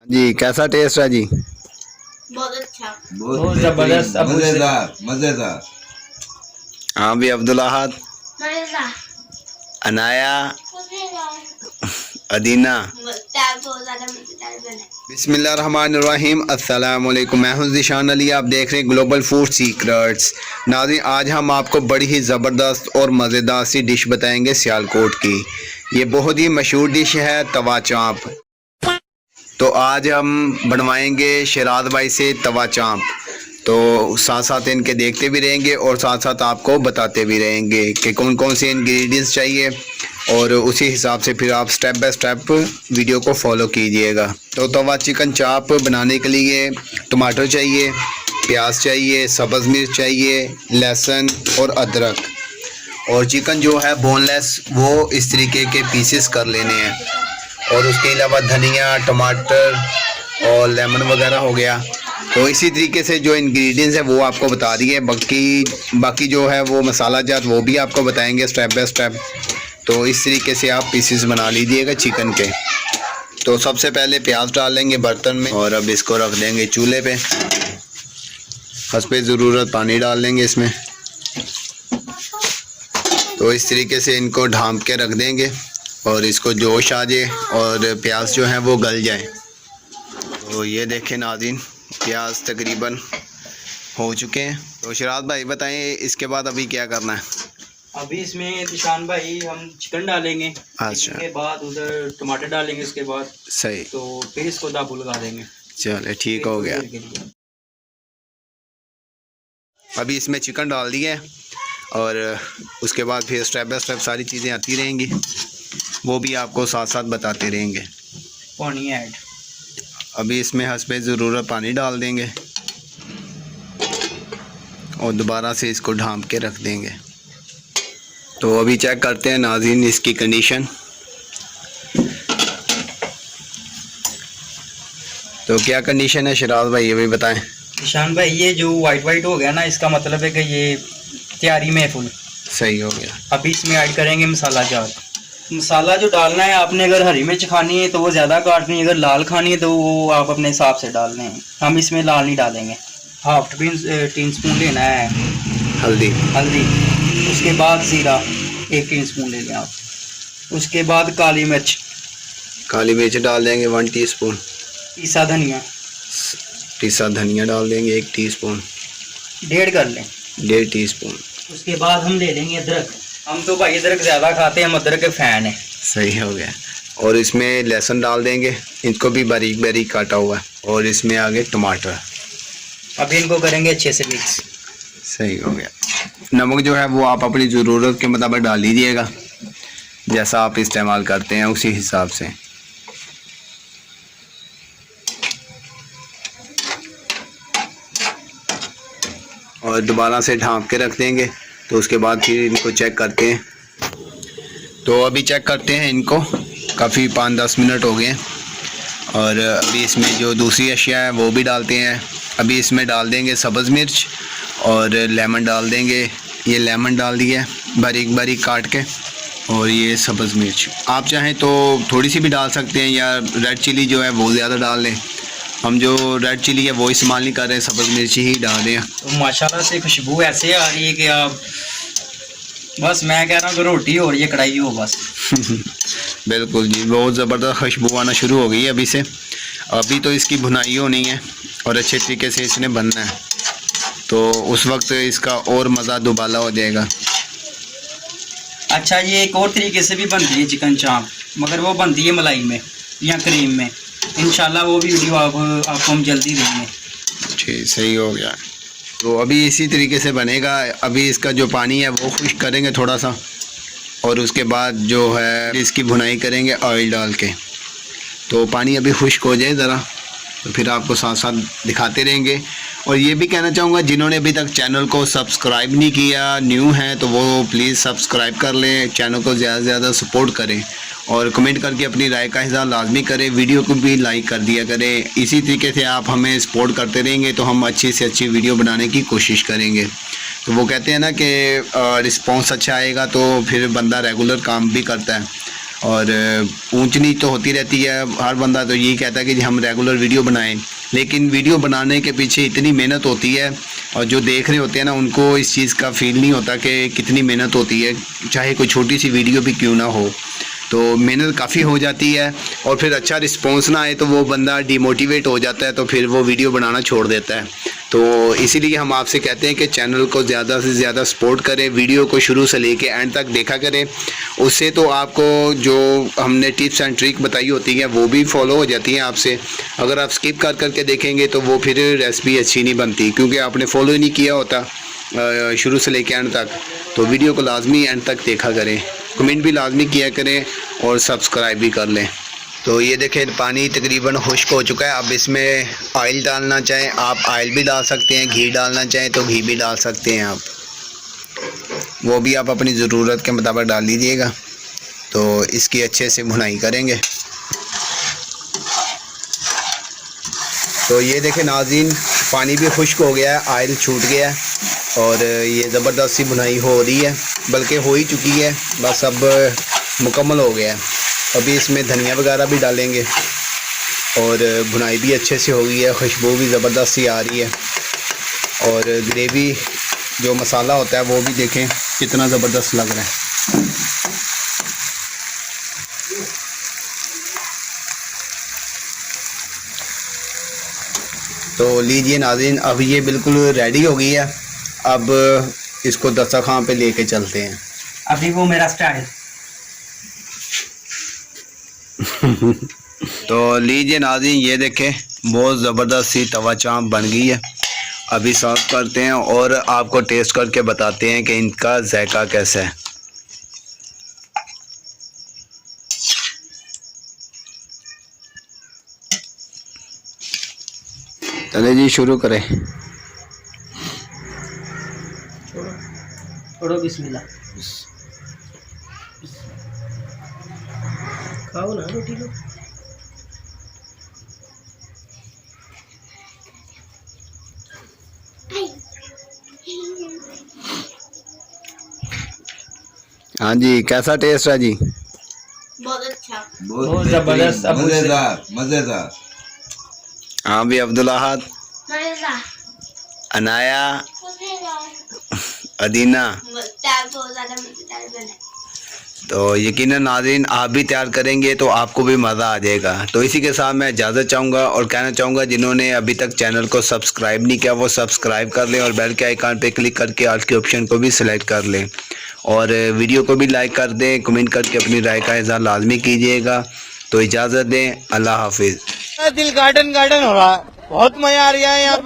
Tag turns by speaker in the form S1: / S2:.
S1: जी कैसा टेस्ट है जी?
S2: बहुत अच्छा,
S3: बहुत जबरदस्त,
S4: मजेदार मजेदार।
S1: हाँ भी अब्दुल अहद,
S2: मजेदार,
S1: अनाया, अदीना।
S2: बहुत ज़्यादा मजेदार बना।
S1: बिस्मिल्लाहिर्रहमानिर्रहीम। अस्सलाम वालेकुम। मैं हूं ज़ीशान अली, आप देख रहे हैं ग्लोबल फूड सीक्रेट्स। नाज़रीन, आज हम आपको बड़ी ही ज़बरदस्त और मज़ेदार सी डिश बताएंगे सियालकोट की। ये बहुत ही मशहूर डिश है तवा चाँप। तो आज हम बनवाएंगे शराद भाई से तवा चाँप। तो साथ साथ इनके देखते भी रहेंगे और साथ साथ आपको बताते भी रहेंगे कि कौन कौन से इंग्रेडिएंट्स चाहिए, और उसी हिसाब से फिर आप स्टेप बाय स्टेप वीडियो को फॉलो कीजिएगा। तो तवा चिकन चाप बनाने के लिए टमाटर चाहिए, प्याज चाहिए, सब्ज़ मिर्च चाहिए, लहसुन और अदरक, और चिकन जो है बोनलेस वो इस तरीके के पीसेस कर लेने हैं, और उसके अलावा धनिया, टमाटर और लेमन वगैरह हो गया। तो इसी तरीके से जो इंग्रेडिएंट्स है वो आपको बता दिए, बाकी जो है वो मसाला जात वो भी आपको बताएंगे स्टेप बाय स्टेप। तो इस तरीके से आप पीसेस बना लीजिएगा चिकन के। तो सबसे पहले प्याज डाल लेंगे बर्तन में, और अब इसको रख देंगे चूल्हे पे। हस्बे ज़रूरत पानी डाल लेंगे इसमें। तो इस तरीके से इनको ढाँप के रख देंगे और इसको जोश आ जाए और प्याज जो है वो गल जाए। तो ये देखें नाज़रीन, प्याज तकरीबन हो चुके हैं। तो शराद भाई बताएं इसके बाद अभी क्या करना है?
S3: अभी इसमें निशान भाई हम चिकन डालेंगे।
S1: अच्छा,
S3: उसके बाद उधर टमाटर डालेंगे, उसके बाद
S1: सही।
S3: तो फिर इसको दाबू लगा देंगे।
S1: चले ठीक हो गया। अभी इसमें चिकन डाल दिया है और उसके बाद फिर स्टेप बाय स्टेप सारी चीज़ें आती रहेंगी, वो भी आपको साथ साथ बताते रहेंगे।
S3: पानी ऐड।
S1: अभी इसमें हस्बे ज़रूरत पानी डाल देंगे और दोबारा से इसको ढाँप के रख देंगे। तो अभी चेक करते हैं नाज़रीन इसकी कंडीशन। तो क्या कंडीशन है शराद भाई, ये भी बताएं।
S3: निशान भाई ये जो वाइट हो गया ना, इसका मतलब है कि ये तैयारी में है फुल।
S1: सही हो गया।
S3: अभी इसमें ऐड करेंगे मसाला जात। मसाला जो डालना है आपने, अगर हरी मिर्च खानी है तो वो ज़्यादा काटनी है, अगर लाल खानी है तो वो आप अपने हिसाब से डालने हैं। हम इसमें लाल नहीं डालेंगे। हाफ टी स्पून लेना है
S1: हल्दी।
S3: उसके बाद ज़ीरा 1 टीस्पून ले लें आप। उसके बाद काली मिर्च
S1: डाल देंगे 1 टीस्पून।
S3: पिसा
S1: धनिया डाल देंगे 1 टीस्पून।
S3: 1.5
S1: टीस्पून।
S3: उसके बाद हम ले लेंगे अदरक। हम तो भाई अदरक ज़्यादा खाते हैं, हम अदरक के फ़ैन हैं।
S1: सही हो गया। और इसमें लहसुन डाल देंगे, इनको भी बारीक बारीक काटा हुआ है, और इसमें आगे टमाटर।
S3: अभी इनको करेंगे अच्छे से मिक्स।
S1: सही हो गया। नमक जो है वो आप अपनी ज़रूरत के मुताबिक डाल लीजिएगा, जैसा आप इस्तेमाल करते हैं उसी हिसाब से। और दोबारा से ढाँप के रख देंगे। तो उसके बाद फिर इनको चेक करते हैं। तो अभी चेक करते हैं इनको, काफ़ी 5-10 मिनट हो गए। और अभी इसमें जो दूसरी अशिया है वो भी डालते हैं। अभी इसमें डाल देंगे सब्ज़ मिर्च और लेमन डाल देंगे। ये लेमन डाल दिया बारीक बारीक काट के, और ये सब्ज़ मिर्च आप चाहें तो थोड़ी सी भी डाल सकते हैं, या रेड चिली जो है वो ज़्यादा डाल लें। हम जो रेड चिली है वो इस्तेमाल नहीं कर रहे हैं, सब्ज़ मिर्च ही डाल रहे हैं।
S3: तो माशाल्लाह से खुशबू ऐसे आ रही है कि आप बस, मैं कह रहा हूँ कि रोटी हो रही है, कढ़ाई हो बस।
S1: बिल्कुल जी, बहुत ज़बरदस्त खुशबू आना शुरू हो गई है अभी से। अभी तो इसकी भुनाई होनी है और अच्छे तरीके से इसने बनना है, तो उस वक्त इसका और मज़ा दुबाला हो जाएगा।
S3: अच्छा, ये एक और तरीके से भी बनती है चिकन चाप, मगर वो बनती है मलाई में या क्रीम में। इंशाल्लाह वो भी वीडियो आपको हम जल्दी देंगे।
S1: ठीक, सही हो गया। तो अभी इसी तरीके से बनेगा। अभी इसका जो पानी है वो खुश्क करेंगे थोड़ा सा, और उसके बाद जो है इसकी भुनाई करेंगे ऑयल डाल के। तो पानी अभी खुश्क हो जाए ज़रा, तो फिर आपको साथ साथ दिखाते रहेंगे। और ये भी कहना चाहूँगा, जिन्होंने अभी तक चैनल को सब्सक्राइब नहीं किया, न्यू हैं, तो वो प्लीज़ सब्सक्राइब कर लें, चैनल को ज़्यादा से ज़्यादा सपोर्ट करें, और कमेंट करके अपनी राय का इज़हार लाजमी करें। वीडियो को भी लाइक कर दिया करें। इसी तरीके से आप हमें सपोर्ट करते रहेंगे तो हम अच्छी से अच्छी वीडियो बनाने की कोशिश करेंगे। तो वो कहते हैं ना कि रिस्पॉन्स अच्छा आएगा तो फिर बंदा रेगुलर काम भी करता है। और ऊंच नीच तो होती रहती है। हर बंदा तो यही कहता है कि हम रेगुलर वीडियो बनाएं, लेकिन वीडियो बनाने के पीछे इतनी मेहनत होती है और जो देख रहे होते हैं ना उनको इस चीज़ का फील नहीं होता कि कितनी मेहनत होती है। चाहे कोई छोटी सी वीडियो भी क्यों ना हो, तो मेहनत काफ़ी हो जाती है और फिर अच्छा रिस्पॉन्स ना आए तो वो बंदा डिमोटिवेट हो जाता है, तो फिर वो वीडियो बनाना छोड़ देता है। तो इसीलिए हम आपसे कहते हैं कि चैनल को ज़्यादा से ज़्यादा सपोर्ट करें, वीडियो को शुरू से लेके एंड तक देखा करें। उससे तो आपको जो हमने टिप्स एंड ट्रिक बताई होती हैं वो भी फॉलो हो जाती हैं आपसे। अगर आप स्किप कर करके देखेंगे तो वो फिर रेसिपी अच्छी नहीं बनती, क्योंकि आपने फॉलो ही नहीं किया होता शुरू से लेके एंड तक। तो वीडियो को लाजमी एंड तक देखा करें, कमेंट भी लाजमी किया करें और सब्सक्राइब भी कर लें। तो ये देखें पानी तकरीबन खुश्क हो चुका है। अब इसमें ऑयल डालना चाहें आप ऑयल भी डाल सकते हैं, घी डालना चाहें तो घी भी डाल सकते हैं आप, वो भी आप अपनी ज़रूरत के मुताबिक डाल लीजिएगा। तो इसकी अच्छे से भुनाई करेंगे। तो ये देखें नाज़रीन, पानी भी खुश्क हो गया है, ऑयल छूट गया है और ये ज़बरदस्त सी भुनाई हो रही है, बल्कि हो ही चुकी है, बस अब मुकम्मल हो गया है। अभी इसमें धनिया वगैरह भी डालेंगे और भुनाई भी अच्छे से हो गई है, खुशबू भी ज़बरदस्त सी आ रही है और ग्रेवी जो मसाला होता है वो भी देखें कितना ज़बरदस्त लग रहा है। तो लीजिए नाज़रीन, अब ये बिल्कुल रेडी हो गई है। अब इसको दस्तरखान पे लेके चलते हैं।
S3: अभी वो मेरा स्टाइल।
S1: तो लीजिए नाज़रीन, ये देखें बहुत ज़बरदस्त सी तवा चाँप बन गई है। अभी सर्व करते हैं और आपको टेस्ट करके बताते हैं कि इनका जायका कैसा है। चले जी शुरू करें।
S3: छोड़ो बिस्मिल्लाह। खाओ ना रोटी लो।
S1: हाँ जी, कैसा टेस्ट है जी?
S2: बहुत अच्छा।
S3: बहुत ज़बरदस्त,
S4: मज़ेदार मज़ेदार।
S1: हाँ भी अब्दुल्ला,
S2: मज़ेदार।
S1: अनाया,
S2: मज़ेदार।
S1: अदीना।
S2: दाल बहुत ज़्यादा मज़ेदार बना।
S1: तो यकीनन नाज़रीन आप भी तैयार करेंगे तो आपको भी मज़ा आ जाएगा। तो इसी के साथ मैं इजाज़त चाहूँगा और कहना चाहूँगा जिन्होंने अभी तक चैनल को सब्सक्राइब नहीं किया वो सब्सक्राइब कर लें और बेल के आइकन पे क्लिक करके ऑल के ऑप्शन को भी सिलेक्ट कर लें और वीडियो को भी लाइक कर दें, कमेंट करके अपनी राय का इज़हार लाजमी कीजिएगा। तो इजाज़त दें, अल्लाह हाफिज़।
S5: दिल गार्डन गार्डन हो रहा है, बहुत मजा आ रहा है यहाँ पे।